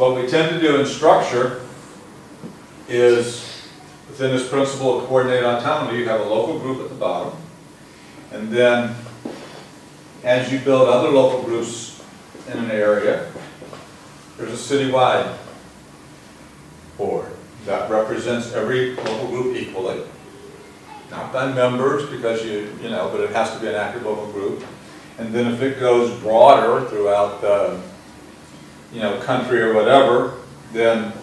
What we tend to do in structure is, within this principle of coordinated autonomy, you have a local group at the bottom, and then as you build other local groups in an area, there's a citywide board that represents every local group equally. Not by members, because you know, but it has to be an active local group. And then if it goes broader throughout the, country or whatever, then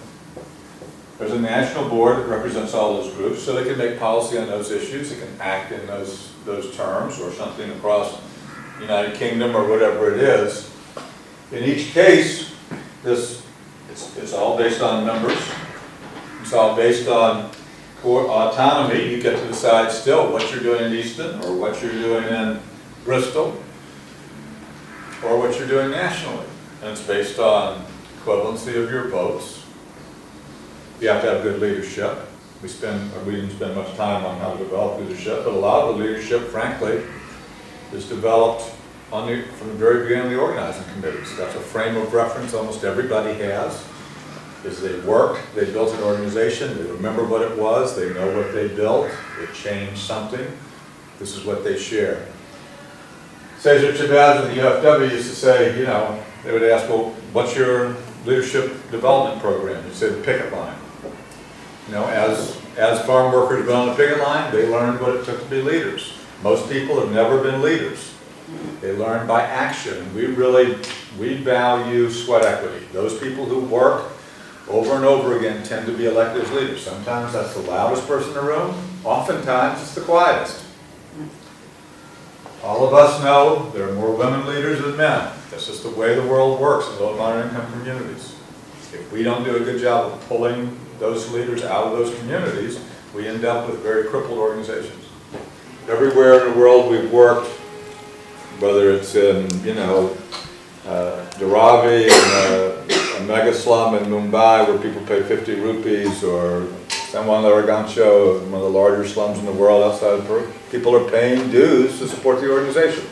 there's a national board that represents all those groups, so they can make policy on those issues. It can act in those terms, or something across the United Kingdom or whatever it is. In each case, it's all based on numbers. It's all based on autonomy. You get to decide still what you're doing in Easton, or what you're doing in Bristol, or what you're doing nationally. And it's based on equivalency of your votes. You have to have good leadership. We didn't spend much time on how to develop leadership, but a lot of the leadership, frankly, is developed from the very beginning of the organizing committees. That's a frame of reference almost everybody has. Is they worked, they built an organization, they remember what it was, they know what they built, they changed something. This is what they share. Cesar Chavez of the UFW used to say, they would ask, well, what's your leadership development program? He said, picket line. As farm workers went on the picket line, they learned what it took to be leaders. Most people have never been leaders. They learn by action. We value sweat equity. Those people who work over and over again tend to be elected as leaders. Sometimes that's the loudest person in the room. Oftentimes it's the quietest. All of us know there are more women leaders than men. That's just the way the world works in low and moderate income communities. If we don't do a good job of pulling those leaders out of those communities, we end up with very crippled organizations. Everywhere in the world we've worked, whether it's in, Dharavi, a mega slum in Mumbai where people pay 50 rupees, or San Juan de Argancho, one of the larger slums in the world outside of Peru, people are paying dues to support the organization.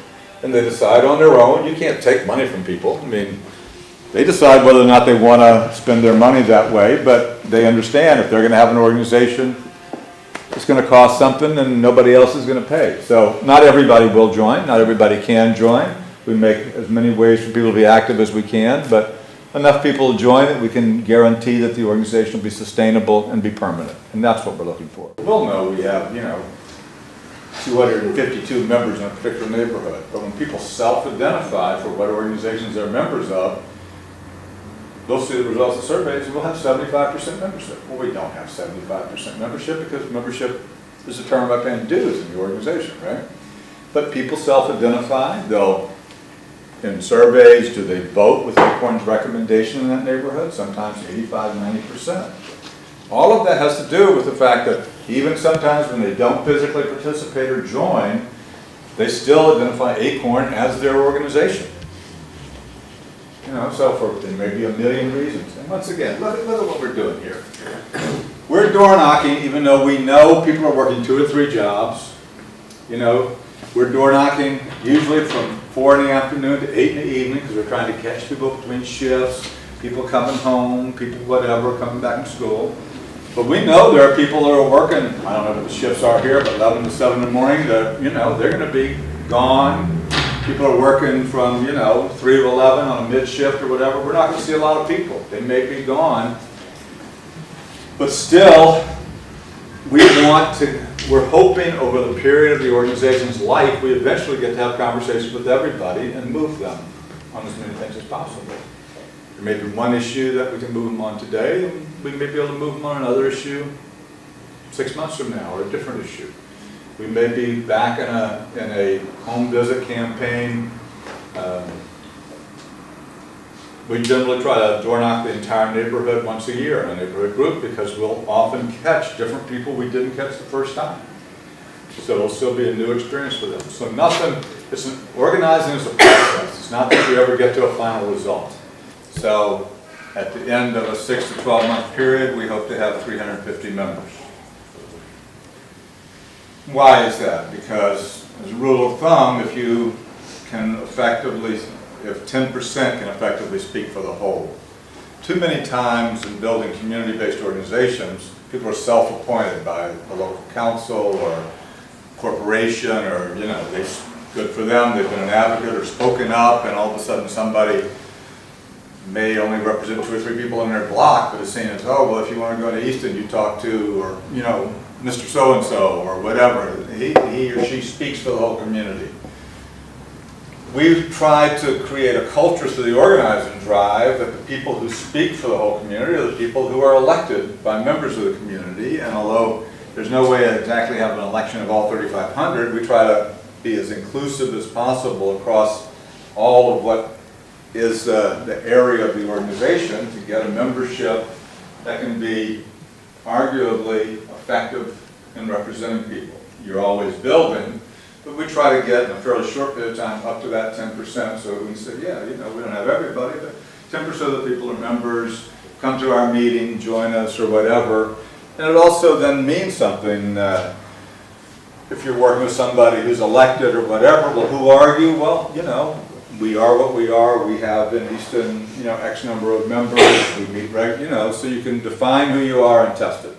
And they decide on their own. You can't take money from people. They decide whether or not they want to spend their money that way, but they understand if they're going to have an organization, it's going to cost something and nobody else is going to pay. So not everybody will join, not everybody can join. We make as many ways for people to be active as we can, but enough people to join that we can guarantee that the organization will be sustainable and be permanent. And that's what we're looking for. We'll know we have, 252 members in a particular neighborhood, but when people self-identify for what organizations they're members of, they'll see the results of surveys and we'll have 75% membership. Well, we don't have 75% membership because membership is determined by paying dues in the organization, right? But people self-identify. In surveys, do they vote with ACORN's recommendation in that neighborhood? Sometimes 85, 90%. All of that has to do with the fact that even sometimes when they don't physically participate or join, they still identify ACORN as their organization. So there may be a million reasons. And once again, look at what we're doing here. We're door knocking, even though we know people are working 2 or 3 jobs. We're door knocking usually from 4 in the afternoon to 8 in the evening because we're trying to catch people between shifts, people coming home, people whatever, coming back from school. But we know there are people that are working, I don't know what the shifts are here, but 11 to 7 in the morning, that, they're going to be gone. People are working from, 3 to 11 on a mid shift or whatever. We're not going to see a lot of people. They may be gone. But still, we're hoping over the period of the organization's life, we eventually get to have conversations with everybody and move them on as many things as possible. There may be one issue that we can move them on today, and we may be able to move them on another issue 6 months from now, or a different issue. We may be back in a home visit campaign. We generally try to door knock the entire neighborhood once a year in a neighborhood group because we'll often catch different people we didn't catch the first time. So it'll still be a new experience for them. So organizing is a process. It's not that you ever get to a final result. So at the end of a 6 to 12 month period, we hope to have 350 members. Why is that? Because as a rule of thumb, if 10% can effectively speak for the whole, too many times in building community-based organizations, people are self-appointed by a local council or corporation, or, you know, good for them, they've been an advocate or spoken up, and all of a sudden somebody may only represent 2 or 3 people in their block, but is saying, it's, oh, well, if you want to go to Easton, you talk to, or, you know, Mr. So-and-so, or whatever. He or she speaks for the whole community. We've tried to create a culture through the organizing drive that the people who speak for the whole community are the people who are elected by members of the community, and although there's no way to exactly have an election of all 3,500, we try to be as inclusive as possible across all of what is the area of the organization to get a membership that can be arguably effective in representing people. You're always building, but we try to get in a fairly short period of time up to that 10%, so we can say, yeah, you know, we don't have everybody, but 10% of the people are members, come to our meeting, join us, or whatever. And it also then means something. If you're working with somebody who's elected or whatever, well, who are you? Well, you know, we are what we are. We have in Easton, you know, X number of members. We meet, you know, so you can define who you are and test it.